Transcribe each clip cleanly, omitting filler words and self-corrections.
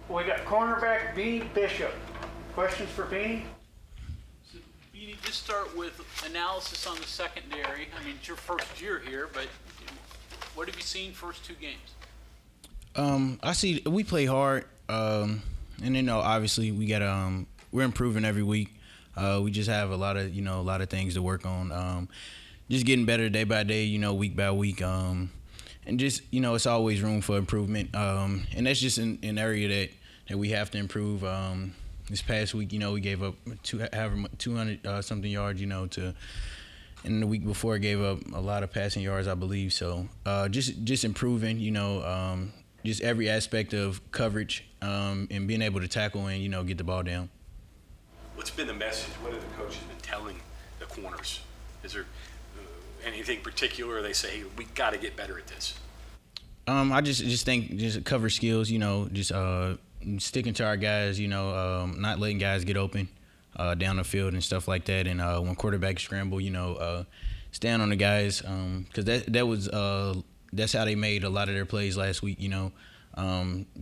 We got cornerback Beanie Bishop. Questions for Beanie? So, Beanie, just start with analysis on the secondary. I mean, it's your first year here, but what have you seen first two games? I see we play hard, and then obviously we're improving every week. We just have a lot of things to work on. Just getting better day by day, week by week. And just it's always room for improvement. And that's just an area that we have to improve. This past week, we gave up 200 something yards, and the week before gave up a lot of passing yards, I believe. So just improving, just every aspect of coverage, and being able to tackle and get the ball down. What's been the message? What have the coaches been telling the corners? Is there anything particular they say, hey, we got to get better at this? I just think just cover skills, just sticking to our guys, not letting guys get open down the field and stuff like that. And when quarterbacks scramble, stand on the guys, because that's how they made a lot of their plays last week.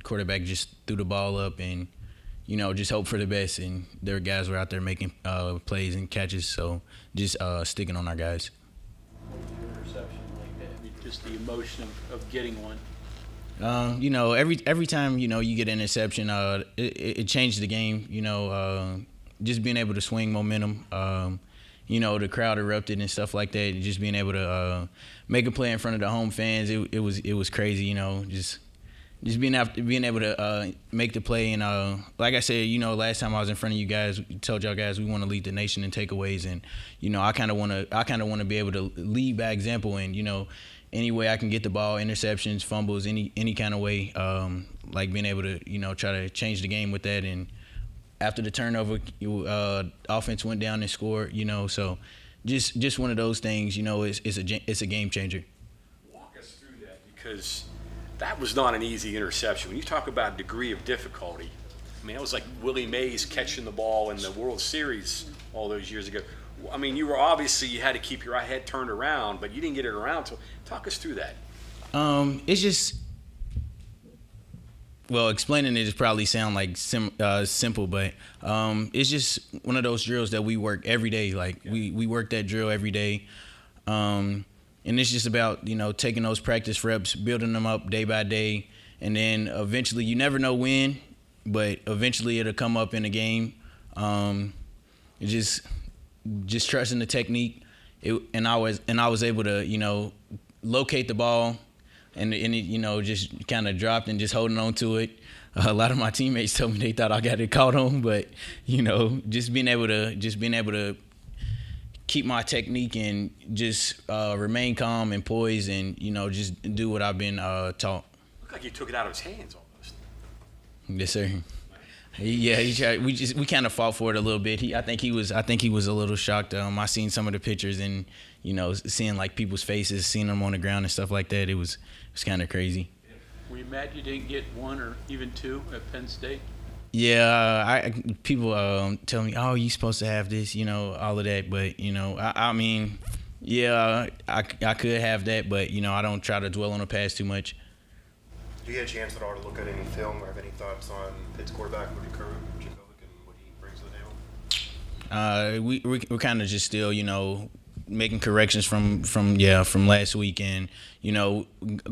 Quarterback just threw the ball up and just hope for the best, and their guys were out there making plays and catches. So just sticking on our guys. Interception like that. I mean, just the emotion of getting one. Every time you get an interception, it changed the game. Just being able to swing momentum. The crowd erupted and stuff like that. Just being able to make a play in front of the home fans, it was crazy. Just being able to make the play, and like I said, last time I was in front of you guys, told y'all guys we want to lead the nation in takeaways, and I kind of want to be able to lead by example, and any way I can get the ball, interceptions, fumbles, any kind of way, like being able to try to change the game with that. And after the turnover, offense went down and scored, so just one of those things, it's a game changer. Walk us through that, because that was not an easy interception. When you talk about degree of difficulty, I mean, it was like Willie Mays catching the ball in the World Series all those years ago. I mean, you had to keep your head turned around, but you didn't get it around. So talk us through that. It's just, explaining it probably sound like simple, but it's just one of those drills that we work every day. Like we work that drill every day. And it's just about, taking those practice reps, building them up day by day. And then eventually, you never know when, but eventually it'll come up in a game. Just trusting the technique. And I was able to, locate the ball and it, just kind of dropped and just holding on to it. A lot of my teammates told me they thought I got it caught on, but, just being able to keep my technique and just remain calm and poised and, just do what I've been taught. Looked like you took it out of his hands almost. Yes, sir. Yeah, he tried. We kind of fought for it a little bit. I think he was a little shocked. I seen some of the pictures and, seeing like people's faces, seeing them on the ground and stuff like that. It was kind of crazy. Were you mad you didn't get one or even two at Penn State? Yeah, people tell me, "Oh, you supposed to have this," all of that. But I mean, yeah, I could have that, but I don't try to dwell on the past too much. Do you get a chance at all to look at any film or have any thoughts on Pitt's quarterback, Woody Kurd, and what he brings to the table? We're kind of just still, making corrections from last week, and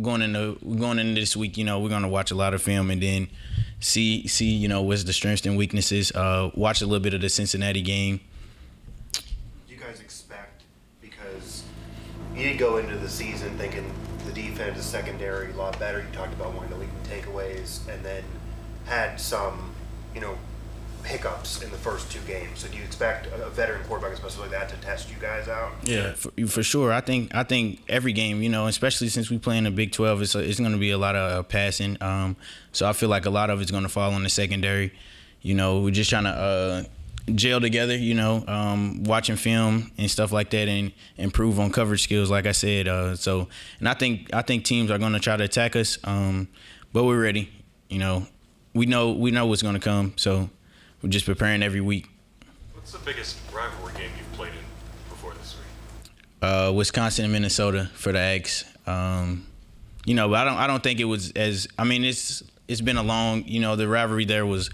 going into this week, we're gonna watch a lot of film and then see what's the strengths and weaknesses. Watch a little bit of the Cincinnati game. Do you guys expect, because you did go into the season thinking the defense is secondary a lot better. You talked about wanting to lead in takeaways, and then had some, hiccups in the first two games. So do you expect a veteran quarterback, especially like that, to test you guys out? Yeah, for sure. I think every game, especially since we play in the Big 12, it's going to be a lot of passing. So I feel like a lot of it's going to fall on the secondary. We're just trying to gel together, watching film and stuff like that, and improve on coverage skills, like I said. And I think teams are going to try to attack us, but we're ready. We know what's going to come, so we're just preparing every week. What's the biggest rivalry game you've played in before this week? Wisconsin and Minnesota for the Aggies. But I don't think it was as. I mean, it's it's been a long, the rivalry there was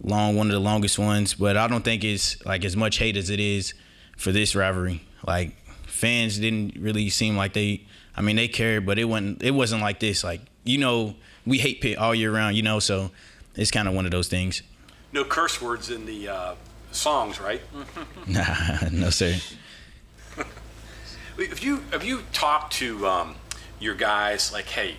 long, one of the longest ones, but I don't think it's like as much hate as it is for this rivalry. Like, fans didn't really seem like they cared, but it wasn't like this. Like, we hate Pitt all year round, so it's kind of one of those things. No curse words in the songs, right? Nah, no sir. Have you talked to your guys, like, hey,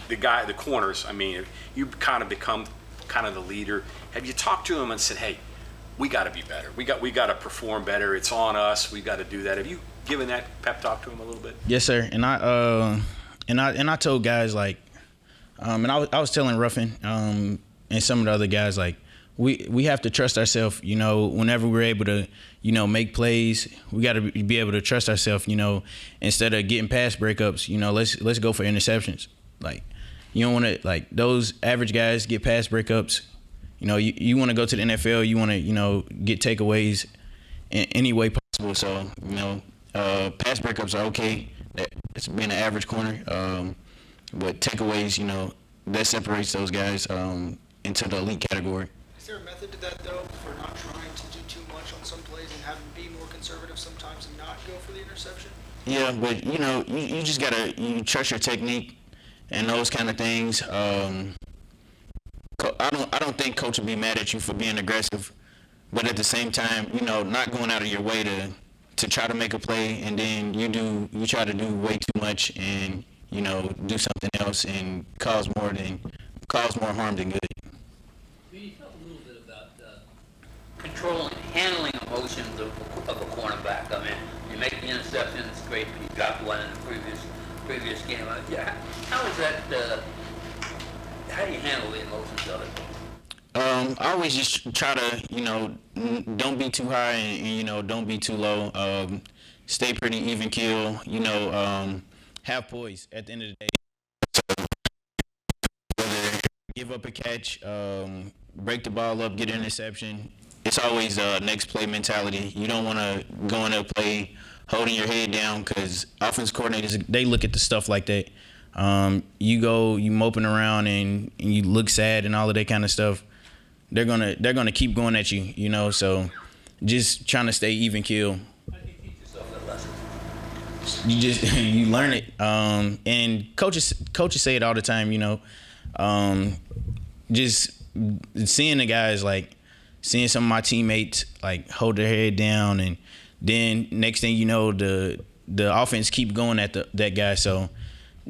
the corners, I mean, you kind of become kind of the leader. Have you talked to them and said, hey, we got to be better. We got to perform better. It's on us. We got to do that. Have you given that pep talk to them a little bit? Yes, sir. And I told guys, like, and I was telling Ruffin and some of the other guys, like, we have to trust ourselves, whenever we're able to, make plays. We got to be able to trust ourselves, instead of getting pass breakups, let's go for interceptions. Like, you don't want to, like, those average guys get pass breakups. You want to go to the NFL, you want to, get takeaways in any way possible. So, pass breakups are okay. It's being an average corner. But takeaways, that separates those guys into the elite category. Is there a method to that, though, for not trying to do too much on some plays and having to be more conservative sometimes and not go for the interception? Yeah, but, you just got to trust your technique and those kind of things. I don't think coach would be mad at you for being aggressive, but at the same time, not going out of your way to try to make a play, and then you try to do way too much and do something else and cause more harm than good. Can you talk a little bit about controlling, handling emotions of a cornerback? I mean, you make the interception, it's great, but you dropped one in the previous game. Yeah, how is that? How do you handle the emotions of it? I always just try to, don't be too high and don't be too low. Stay pretty even keel, have poise at the end of the day. So whether give up a catch, break the ball up, get an interception, it's always next play mentality. You don't want to go in a play holding your head down, because offense coordinators, they look at the stuff like that. You moping around and you look sad and all of that kind of stuff. They're gonna keep going at you, so just trying to stay even keel. How do you teach yourself that lesson? You learn it. And coaches say it all the time, just seeing the guys, like seeing some of my teammates like hold their head down, and then next thing you know, the offense keep going at that guy. So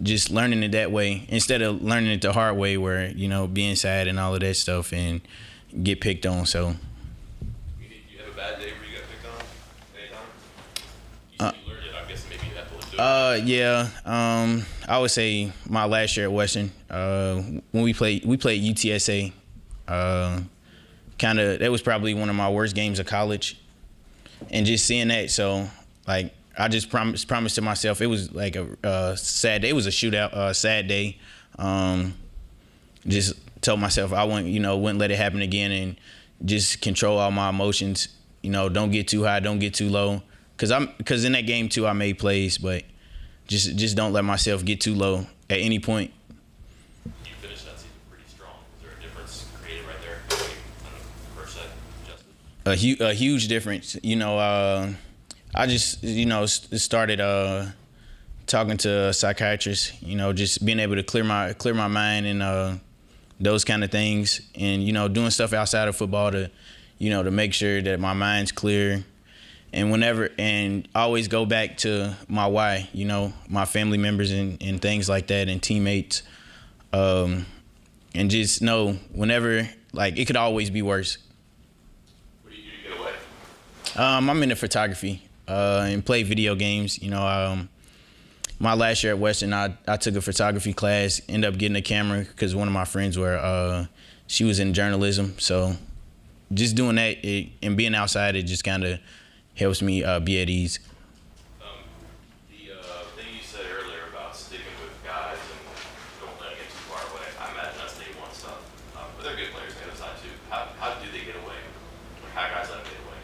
just learning it that way instead of learning it the hard way, where being sad and all of that stuff and get picked on. So You have a bad day where you got picked on anytime? You learned it. I'm guessing maybe you have to do it. Yeah. I would say my last year at Western, when we played UTSA, that was probably one of my worst games of college, and just seeing that. So like, I just promised to myself, it was like a sad day. It was a shootout, sad day. Just told myself I wouldn't let it happen again, and just control all my emotions. Don't get too high, don't get too low. Cause in that game too, I made plays, but just don't let myself get too low at any point. You finished that season pretty strong. Is there a difference created right there? First set, Justin? A huge difference. I just started talking to a psychiatrist. Just being able to clear my mind and those kind of things, and doing stuff outside of football to make sure that my mind's clear, and always go back to my why. My family members and things like that, and teammates, and just know whenever, like, it could always be worse. What do you do to get away? I'm into photography and play video games. My last year at Western, I took a photography class, ended up getting a camera because one of my friends she was in journalism. So just doing that and being outside, it just kind of helps me be at ease. The thing you said earlier about sticking with guys and don't let it get too far away, I imagine that's day one stuff. But they're good players on the other side too. How do they get away? How guys let them get away?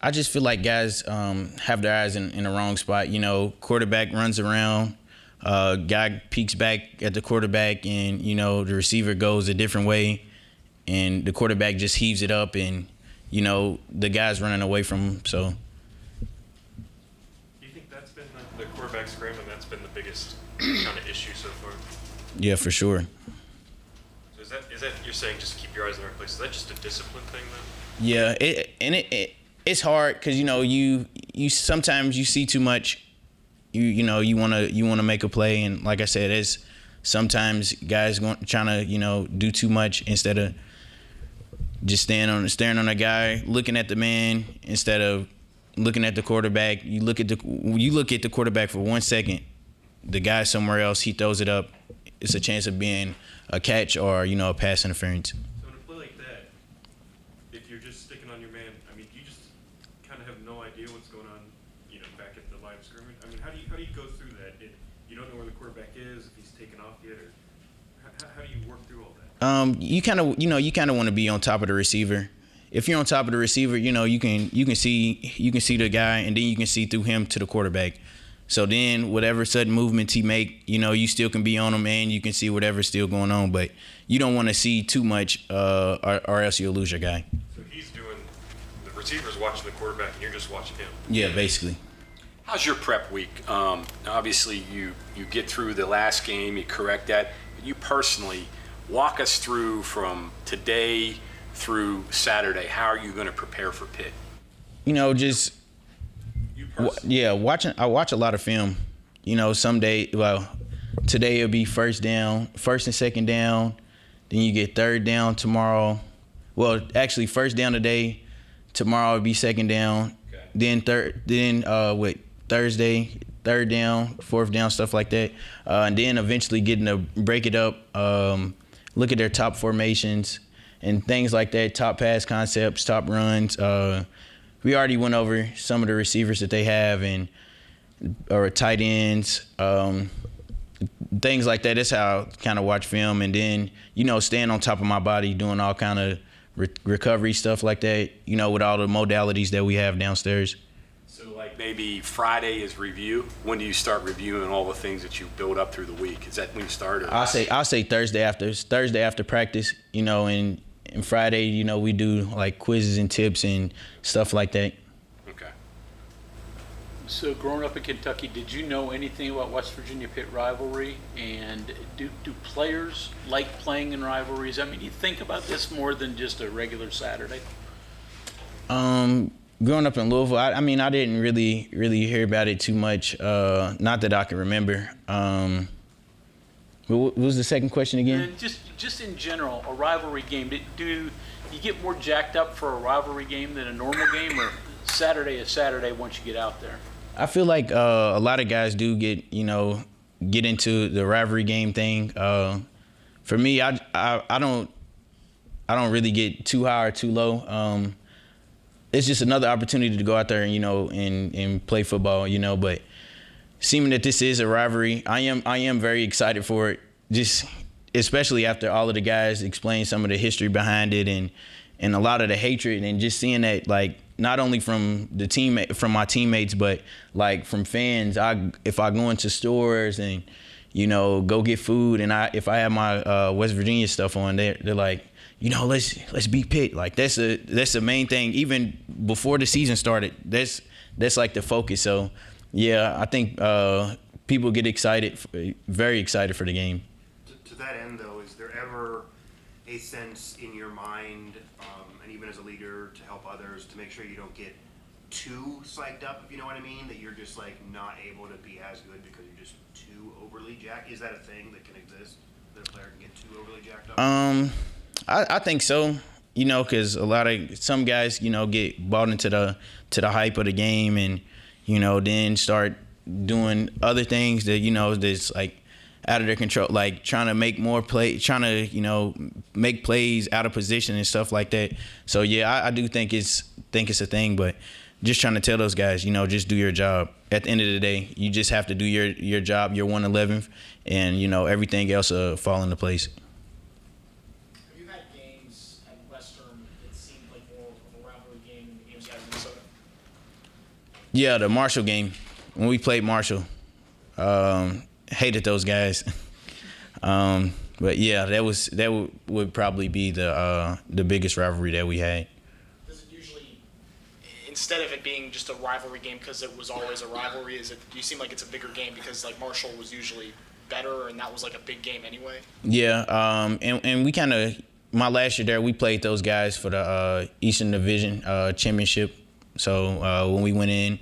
I just feel like guys have their eyes in the wrong spot. Quarterback runs around, guy peeks back at the quarterback, and the receiver goes a different way, and the quarterback just heaves it up, and the guy's running away from him. So. Do you think that's been the quarterback scrambling? That's been the biggest kind of issue so far. Yeah, for sure. So is that you're saying just keep your eyes in the right place? Is that just a discipline thing then? Yeah, it's hard because you sometimes you see too much. You wanna make a play, and like I said, it's sometimes guys trying to do too much instead of just staring on a guy, looking at the man instead of looking at the quarterback. You look at the quarterback for 1 second, the guy somewhere else, he throws it up. It's a chance of being a catch or a pass interference. So in a play like that, if you're just sticking on your man, I mean, you just kind of have no idea what's going on, back at the line of scrimmage. I mean, how do you go through that? You don't know where the quarterback is, if he's taken off yet, or how do you work through all that? You kind of want to be on top of the receiver. If you're on top of the receiver, you can see the guy, and then you can see through him to the quarterback. So then whatever sudden movements he make, you still can be on him, and you can see whatever's still going on. But you don't want to see too much, or else you'll lose your guy. So the receiver's watching the quarterback, and you're just watching him. Yeah, basically. How's your prep week? Obviously, you get through the last game, you correct that. You personally, walk us through from today through Saturday. How are you going to prepare for Pitt? Just I watch a lot of film. Today it'll be first and second down. Then you get third down tomorrow. Well, actually, first down today. Tomorrow will be second down. Okay. Then Thursday, third down, fourth down, stuff like that. And then eventually getting to break it up, look at their top formations and things like that, top pass concepts, top runs. We already went over some of the receivers that they have or tight ends, things like that. That's how I kind of watch film. And then, staying on top of my body, doing all kind of recovery stuff like that, with all the modalities that we have downstairs. So like maybe Friday is review. When do you start reviewing all the things that you build up through the week? Is that when you start? Or? I'll say Thursday after practice, and Friday, we do like quizzes and tips and stuff like that. Okay. So growing up in Kentucky, did you know anything about West Virginia Pitt rivalry? And do players like playing in rivalries? I mean, you think about this more than just a regular Saturday? Growing up in Louisville, I didn't really hear about it too much. Not that I can remember. What was the second question again? And just in general, a rivalry game. Do you get more jacked up for a rivalry game than a normal game, or Saturday is Saturday once you get out there? I feel like a lot of guys do get into the rivalry game thing. For me, I don't really get too high or too low. It's just another opportunity to go out there and play football, But seeming that this is a rivalry, I am very excited for it. Just especially after all of the guys explain some of the history behind it and a lot of the hatred, and just seeing that, like, not only from my teammates, but like from fans. If I go into stores and go get food, and if I have my West Virginia stuff on, they're like, let's beat Pitt. Like that's the main thing. Even before the season started, that's like the focus. So yeah, I think people get excited, very excited for the game. To that end, though, is there ever a sense in your mind, and even as a leader, to help others, to make sure you don't get too psyched up, if you know what I mean, that you're just like not able to be as good because you're just too overly jacked? Is that a thing that can exist, that a player can get too overly jacked up? I think so, because some guys, get bought into the hype of the game, and then start doing other things that that's like out of their control, like trying to make more play, trying to make plays out of position and stuff like that. So yeah, I do think it's a thing, but just trying to tell those guys, just do your job. At the end of the day, you just have to do your job. You're 111th, and everything else will fall into place. Have you had games at Western that seemed like more of a rivalry game than the games you had in Minnesota? Yeah, the Marshall game, when we played Marshall, hated those guys. But yeah, that would probably be the biggest rivalry that we had. Does it usually, instead of it being just a rivalry game because it was always a rivalry, do you seem like it's a bigger game because like Marshall was usually better and that was like a big game anyway? Yeah, and we kind of, my last year there, we played those guys for the Eastern Division championship. So when we went in,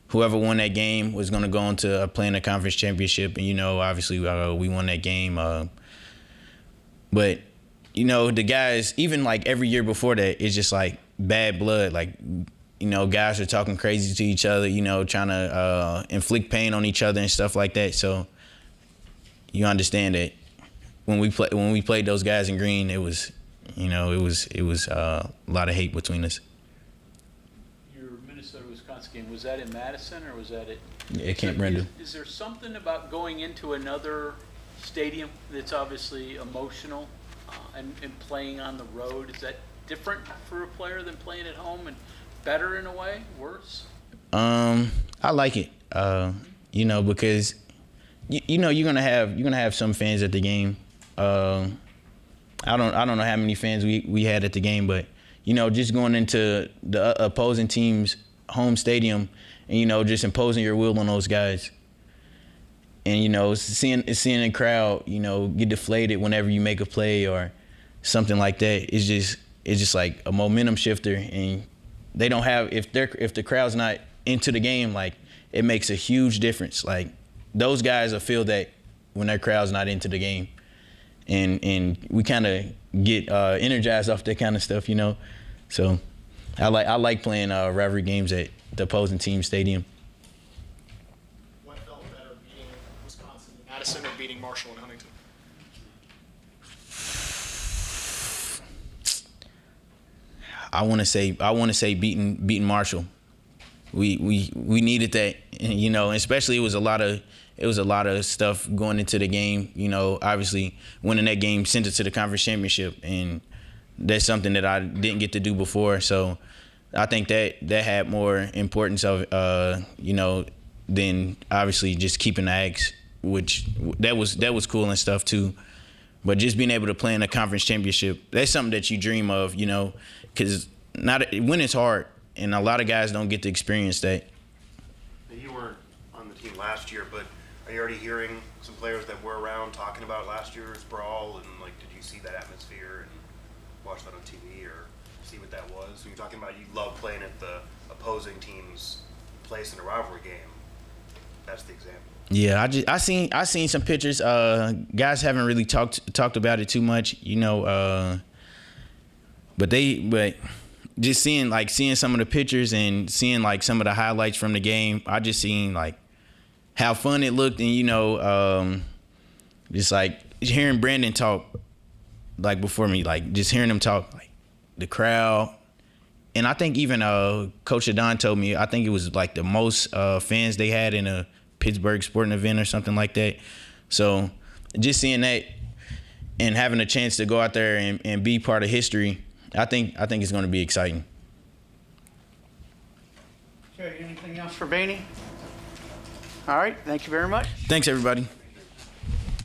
whoever won that game was going to go on to play in the conference championship. And, obviously we won that game. But, the guys, even like every year before that, it's just like bad blood. Like, guys are talking crazy to each other, trying to inflict pain on each other and stuff like that. So you understand that when we played those guys in green, it was a lot of hate between us. Your Minnesota-Wisconsin game, was that in Madison or was that At Camp Brandon. Is there something about going into another stadium that's obviously emotional and playing on the road? Is that different for a player than playing at home, and better in a way, worse? I like it, because you're gonna have some fans at the game. I don't know how many fans we had at the game, but just going into the opposing team's home stadium and just imposing your will on those guys, and seeing the crowd get deflated whenever you make a play or something like that, it's just like a momentum shifter. And they don't have, if the crowd's not into the game, like, it makes a huge difference. Like, those guys will feel that when their crowd's not into the game, and we kind of get energized off that kind of stuff, So I like playing rivalry games at the opposing team stadium. What felt better, beating Wisconsin in Madison or beating Marshall in Huntington? I want to say beating Marshall. We needed that, especially it was a lot of stuff going into the game. Obviously winning that game sent it to the conference championship, and that's something that I didn't get to do before. So I think that had more importance of than obviously just keeping the Ags, which that was cool and stuff too. But just being able to play in a conference championship, that's something that you dream of, because winning's hard, and a lot of guys don't get to experience that. You weren't on the team last year, but are you already hearing some players that were around talking about last year's brawl, and like, did you see that atmosphere and watch that on TV or see what that was? So you're talking about you love playing at the opposing team's place in a rivalry game. That's the example. Yeah, I seen some pictures. Guys haven't really talked about it too much, but just seeing some of the pictures and seeing like some of the highlights from the game, I just seen like how fun it looked, and just like hearing Brandon talk like before me, like just hearing him talk, like the crowd. And I think even Coach Adon told me, I think it was like the most fans they had in a Pittsburgh sporting event or something like that. So just seeing that and having a chance to go out there and be part of history, I think it's going to be exciting. Okay, anything else for Beanie? All right, thank you very much. Thanks, everybody.